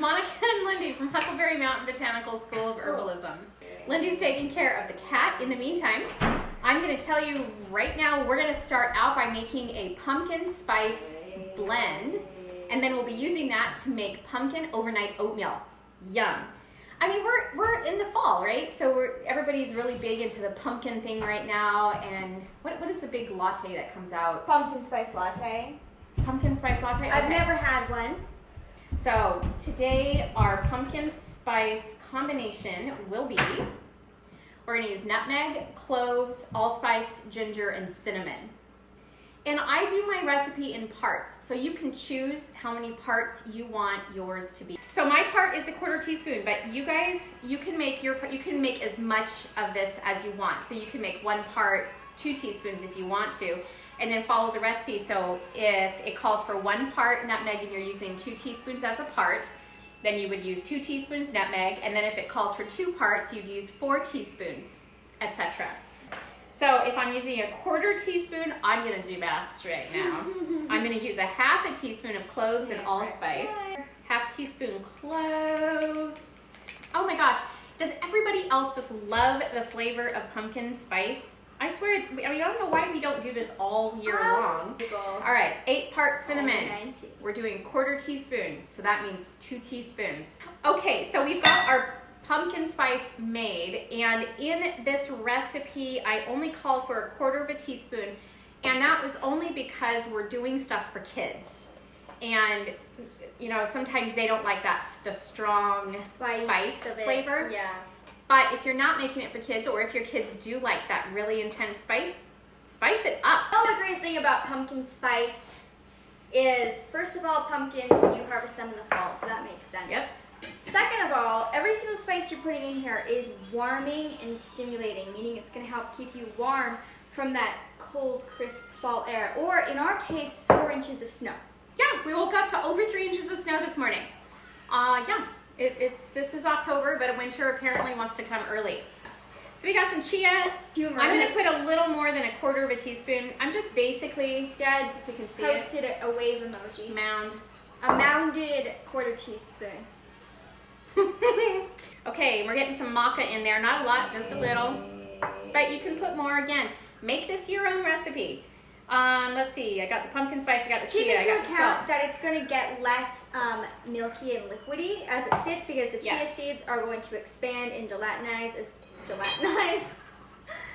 Monica and Lindy from Huckleberry Mountain Botanicals School of Herbalism. Lindy's taking care of the cat. In the meantime, I'm going to tell you right now, we're going to start out by making a pumpkin spice blend, and then we'll be using that to make pumpkin overnight oatmeal. Yum. I mean, we're in the fall, right? So everybody's really big into the pumpkin thing right now. And what is the big latte that comes out? Pumpkin spice latte. Pumpkin spice latte? Okay. I've never had one. So today our pumpkin spice combination will be, we're going to use nutmeg, cloves, allspice, ginger, and cinnamon. And I do my recipe in parts, so you can choose how many parts you want yours to be. So my part is a 1/4 teaspoon, but you guys, you can make as much of this as you want. So you can make 1 part, 2 teaspoons if you want to, and then follow the recipe. So if it calls for 1 part nutmeg and you're using 2 teaspoons as a part, then you would use 2 teaspoons nutmeg, and then if it calls for 2 parts, you'd use 4 teaspoons, etc. So if I'm using a 1/4 teaspoon, I'm going to do maths right now. I'm going to use a 1/2 teaspoon of cloves and allspice, 1/2 teaspoon cloves. Oh my gosh, does everybody else just love the flavor of pumpkin spice? I swear, I mean, I don't know why we don't do this all year long. All right, 8 parts cinnamon. We're doing 1/4 teaspoon, so that means 2 teaspoons. Okay, so we've got our pumpkin spice made, and in this recipe I only call for a 1/4 teaspoon, and that was only because we're doing stuff for kids, and you know, sometimes they don't like the strong spice flavor. Yeah. But if you're not making it for kids, or if your kids do like that really intense spice, spice it up. Another great thing about pumpkin spice is, first of all, pumpkins, you harvest them in the fall, so that makes sense. Yep. Second of all, every single spice you're putting in here is warming and stimulating, meaning it's going to help keep you warm from that cold, crisp fall air, or in our case, 4 inches of snow. Yeah, we woke up to over 3 inches of snow this morning. Yeah, this is October, but winter apparently wants to come early. So we got some chia. Humorous. I'm going to put a little more than a 1/4 teaspoon. I'm just basically, Dad, if you can see posted a wave emoji. it, mound. A mounded 1/4 teaspoon. Okay, we're getting some maca in there. Not a lot, just a little. But you can put more again. Make this your own recipe. Let's see, I got the pumpkin spice, I got the chia, I got the Keep into account salt. that it's going to get less milky and liquidy as it sits, because the chia Yes. seeds are going to expand and gelatinize.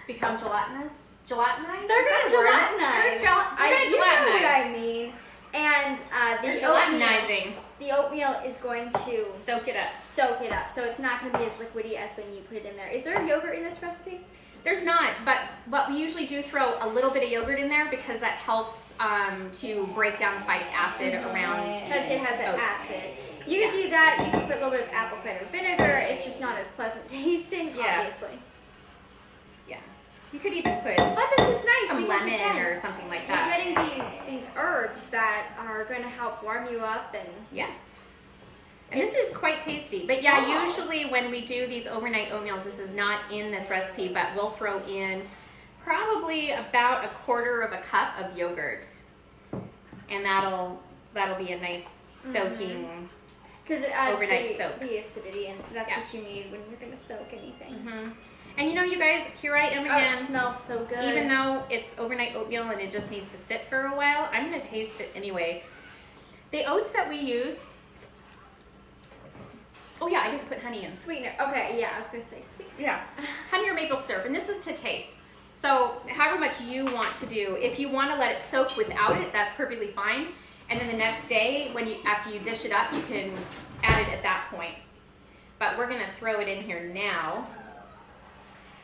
Become gelatinous? Gelatinized? They're going to gelatinize. They're going to You know gelatinize. what I mean. And They're gelatinizing. the oatmeal is going to Soak it up. soak it up, so it's not going to be as liquidy as when you put it in there. Is there yogurt in this recipe? There's not, but we usually do throw a little bit of yogurt in there because that helps to break down phytic acid around Because it has that oats. acid. You can do that. You can put a little bit of apple cider vinegar. It's just not as pleasant tasting, Yeah. obviously. Yeah. You could even put But this is nice. some because, lemon again, or something like you're that. getting these herbs that are going to help warm you up, and Yeah. And this is quite tasty. But yeah, usually when we do these overnight oatmeals, this is not in this recipe, but we'll throw in probably about a 1/4 cup of yogurt. And that'll be a nice soaking. because it adds Overnight soak. the acidity, and that's Yeah. what you need when you're going to soak anything. And you know, you guys, here I am Oh, it again. smells so good. Even though it's overnight oatmeal and it just needs to sit for a while, I'm going to taste it anyway. The oats that we use, oh yeah, I didn't put honey in. Sweetener. Okay, yeah, I was going to say sweetener. Yeah, honey or maple syrup, and this is to taste. So however much you want to do. If you want to let it soak without it, that's perfectly fine. And then the next day, after you dish it up, you can add it at that point. But we're going to throw it in here now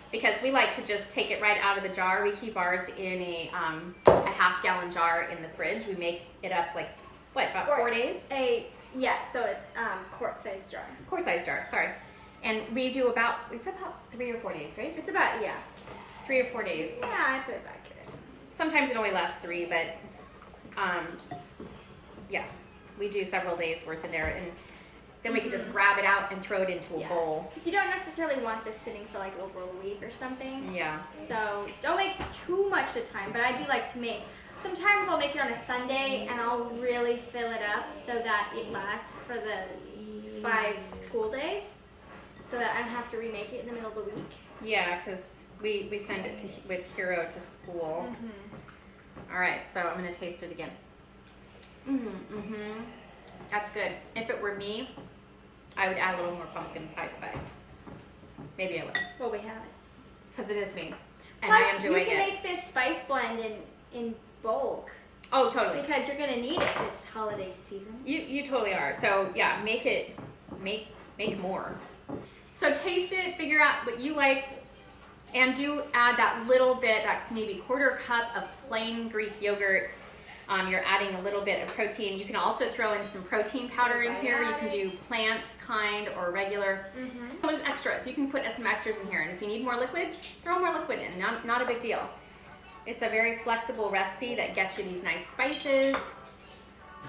because we like to just take it right out of the jar. We keep ours in a 1/2 gallon jar in the fridge. We make it up like, what, about 4 days? Yeah, so it's quart-sized jar. Quart-sized jar, sorry. And we do it's about 3 or 4 days, right? It's about, yeah. 3 or 4 days. Yeah, I'd say it's accurate. Sometimes it only lasts 3, but yeah, we do several days worth in there, and then we can just grab it out and throw it into a bowl. Because you don't necessarily want this sitting for like over a week or something. Yeah. So don't make too much at a time, but I do like to make Sometimes I'll make it on a Sunday and I'll really fill it up so that it lasts for the 5 school days, so that I don't have to remake it in the middle of the week. Yeah, because we send it with Hero to school. All right, so I'm gonna taste it again. That's good. If it were me, I would add a little more pumpkin pie spice. Maybe I would. Well, we have it. Because it is me, and Plus, I am enjoying you can it. make this spice blend in bulk. Oh, totally. Because you're gonna need it this holiday season. You totally are. So yeah, make more. So taste it, figure out what you like, and do add that little bit, that maybe 1/4 cup of plain Greek yogurt. You're adding a little bit of protein. You can also throw in some protein powder in here. You can do plant kind or regular. There's extras. You can put some extras in here, and if you need more liquid, throw more liquid in. Not a big deal. It's a very flexible recipe that gets you these nice spices.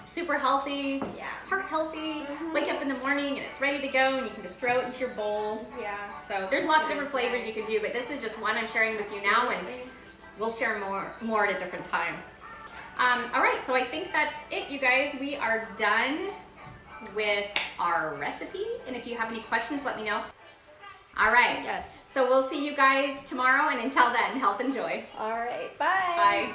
Super healthy, heart healthy. Wake up in the morning and it's ready to go, and you can just throw it into your bowl. Yeah. So there's lots of different flavors you can do, but this is just one I'm sharing with you now, and we'll share more at a different time. All right, so I think that's it, you guys. We are done with our recipe, and if you have any questions, let me know. All right. Yes. So we'll see you guys tomorrow, and until then, health and joy. All right. Bye. Bye.